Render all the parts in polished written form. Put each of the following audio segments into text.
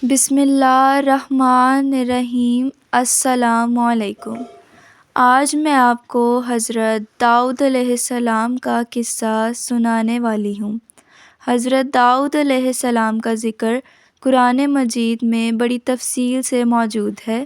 بسم اللہ الرحمن الرحیم۔ السلام علیکم۔ آج میں آپ کو حضرت داؤد علیہ السلام کا قصہ سنانے والی ہوں۔ حضرت داؤد علیہ السلام کا ذکر قرآن مجید میں بڑی تفصیل سے موجود ہے۔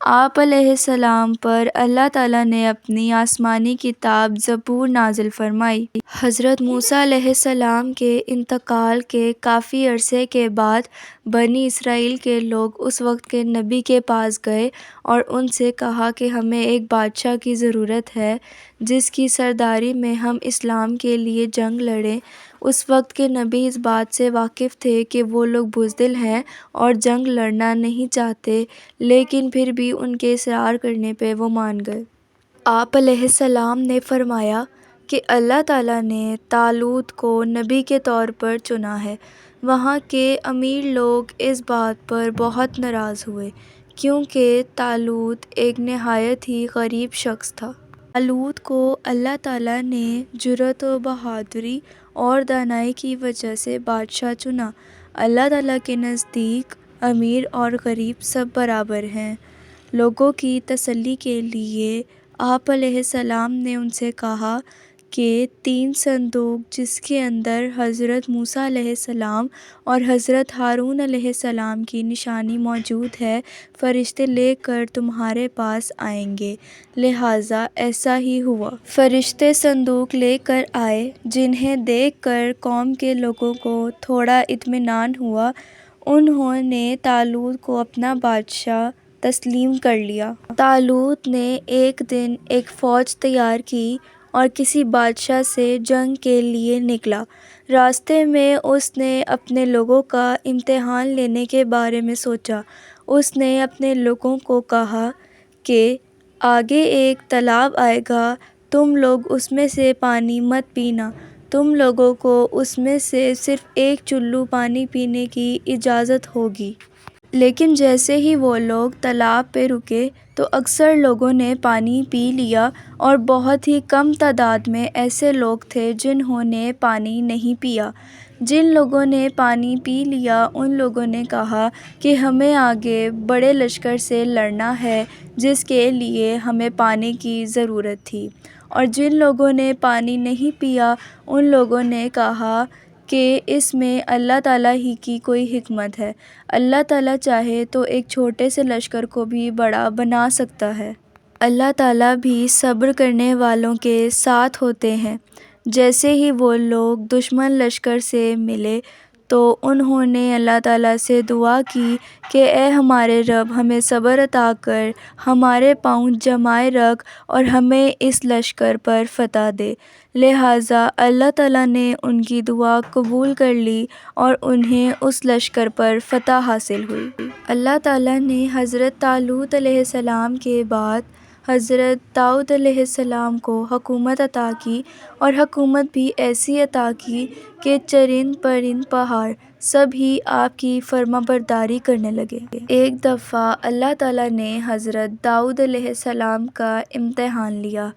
آپ علیہ السلام پر اللہ تعالیٰ نے اپنی آسمانی کتاب زبور نازل فرمائی۔ حضرت موسیٰ علیہ السلام کے انتقال کے کافی عرصے کے بعد بنی اسرائیل کے لوگ اس وقت کے نبی کے پاس گئے اور ان سے کہا کہ ہمیں ایک بادشاہ کی ضرورت ہے جس کی سرداری میں ہم اسلام کے لیے جنگ لڑیں۔ اس وقت کے نبی اس بات سے واقف تھے کہ وہ لوگ بزدل ہیں اور جنگ لڑنا نہیں چاہتے، لیکن پھر بھی ان کے اصرار کرنے پہ وہ مان گئے۔ آپ علیہ السلام نے فرمایا کہ اللہ تعالیٰ نے طالوت کو نبی کے طور پر چنا ہے۔ وہاں کے امیر لوگ اس بات پر بہت ناراض ہوئے کیونکہ طالوت ایک نہایت ہی غریب شخص تھا۔ طالوت کو اللہ تعالیٰ نے جرأت و بہادری اور دانائی کی وجہ سے بادشاہ چنا۔ اللہ تعالیٰ کے نزدیک امیر اور غریب سب برابر ہیں۔ لوگوں کی تسلی کے لیے آپ علیہ السلام نے ان سے کہا کہ 3 صندوق جس کے اندر حضرت موسیٰ علیہ السلام اور حضرت ہارون علیہ السلام کی نشانی موجود ہے، فرشتے لے کر تمہارے پاس آئیں گے۔ لہٰذا ایسا ہی ہوا۔ فرشتے صندوق لے کر آئے، جنہیں دیکھ کر قوم کے لوگوں کو تھوڑا اطمینان ہوا۔ انہوں نے طالوت کو اپنا بادشاہ تسلیم کر لیا۔ طالوت نے ایک دن ایک فوج تیار کی اور کسی بادشاہ سے جنگ کے لیے نکلا۔ راستے میں اس نے اپنے لوگوں کا امتحان لینے کے بارے میں سوچا۔ اس نے اپنے لوگوں کو کہا کہ آگے ایک تالاب آئے گا، تم لوگ اس میں سے پانی مت پینا۔ تم لوگوں کو اس میں سے صرف ایک چلو پانی پینے کی اجازت ہوگی۔ لیکن جیسے ہی وہ لوگ تالاب پہ رکے تو اکثر لوگوں نے پانی پی لیا اور بہت ہی کم تعداد میں ایسے لوگ تھے جنہوں نے پانی نہیں پیا۔ جن لوگوں نے پانی پی لیا ان لوگوں نے کہا کہ ہمیں آگے بڑے لشکر سے لڑنا ہے جس کے لیے ہمیں پانی کی ضرورت تھی، اور جن لوگوں نے پانی نہیں پیا ان لوگوں نے کہا کہ اس میں اللہ تعالیٰ ہی کی کوئی حکمت ہے۔ اللہ تعالیٰ چاہے تو ایک چھوٹے سے لشکر کو بھی بڑا بنا سکتا ہے۔ اللہ تعالیٰ بھی صبر کرنے والوں کے ساتھ ہوتے ہیں۔ جیسے ہی وہ لوگ دشمن لشکر سے ملے تو انہوں نے اللہ تعالیٰ سے دعا کی کہ اے ہمارے رب، ہمیں صبر عطا کر، ہمارے پاؤں جمائے رکھ اور ہمیں اس لشکر پر فتح دے۔ لہٰذا اللہ تعالیٰ نے ان کی دعا قبول کر لی اور انہیں اس لشکر پر فتح حاصل ہوئی۔ اللہ تعالیٰ نے حضرت طالوت علیہ السلام کے بعد حضرت داؤد علیہ السلام کو حکومت عطا کی، اور حکومت بھی ایسی عطا کی کہ چرند پرند پہاڑ سب ہی آپ کی فرما برداری کرنے لگے۔ ایک دفعہ اللہ تعالیٰ نے حضرت داؤد علیہ السلام کا امتحان لیا۔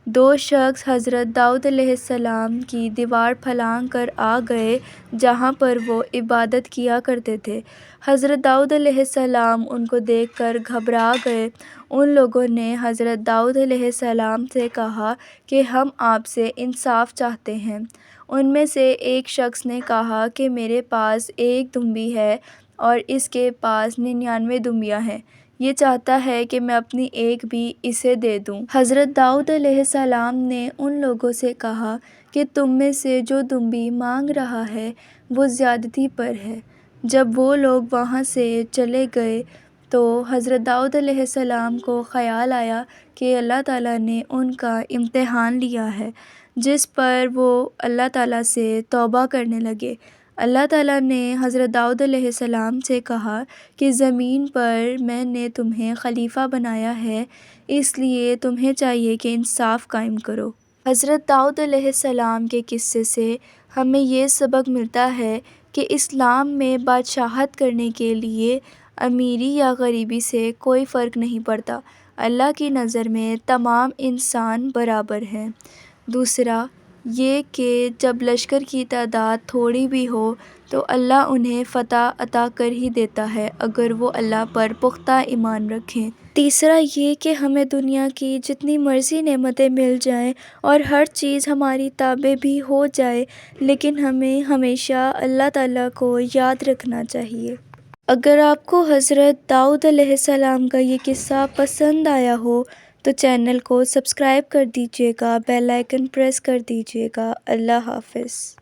2 شخص حضرت داؤد علیہ السلام کی دیوار پھلانگ کر آ گئے جہاں پر وہ عبادت کیا کرتے تھے۔ حضرت داؤد علیہ السلام ان کو دیکھ کر گھبرا گئے۔ ان لوگوں نے حضرت داؤد علیہ السلام سے کہا کہ ہم آپ سے انصاف چاہتے ہیں۔ ان میں سے ایک شخص نے کہا کہ میرے پاس ایک دمبی ہے اور اس کے پاس 99 دمبیاں ہیں، یہ چاہتا ہے کہ میں اپنی ایک بھی اسے دے دوں۔ حضرت داؤد علیہ السلام نے ان لوگوں سے کہا کہ تم میں سے جو دمبی مانگ رہا ہے وہ زیادتی پر ہے۔ جب وہ لوگ وہاں سے چلے گئے تو حضرت داؤد علیہ السلام کو خیال آیا کہ اللہ تعالیٰ نے ان کا امتحان لیا ہے، جس پر وہ اللہ تعالیٰ سے توبہ کرنے لگے۔ اللہ تعالیٰ نے حضرت داؤد علیہ السلام سے کہا کہ زمین پر میں نے تمہیں خلیفہ بنایا ہے، اس لیے تمہیں چاہیے کہ انصاف قائم کرو۔ حضرت داؤد علیہ السلام کے قصے سے ہمیں یہ سبق ملتا ہے کہ اسلام میں بادشاہت کرنے کے لیے امیری یا غریبی سے کوئی فرق نہیں پڑتا۔ اللہ کی نظر میں تمام انسان برابر ہیں۔ دوسرا یہ کہ جب لشکر کی تعداد تھوڑی بھی ہو تو اللہ انہیں فتح عطا کر ہی دیتا ہے اگر وہ اللہ پر پختہ ایمان رکھیں۔ تیسرا یہ کہ ہمیں دنیا کی جتنی مرضی نعمتیں مل جائیں اور ہر چیز ہماری تابع بھی ہو جائے، لیکن ہمیں ہمیشہ اللہ تعالیٰ کو یاد رکھنا چاہیے۔ اگر آپ کو حضرت داؤد علیہ السلام کا یہ قصہ پسند آیا ہو تو چینل کو سبسکرائب کر دیجیے گا، بیل آئیکن پریس کر دیجیے گا۔ اللہ حافظ۔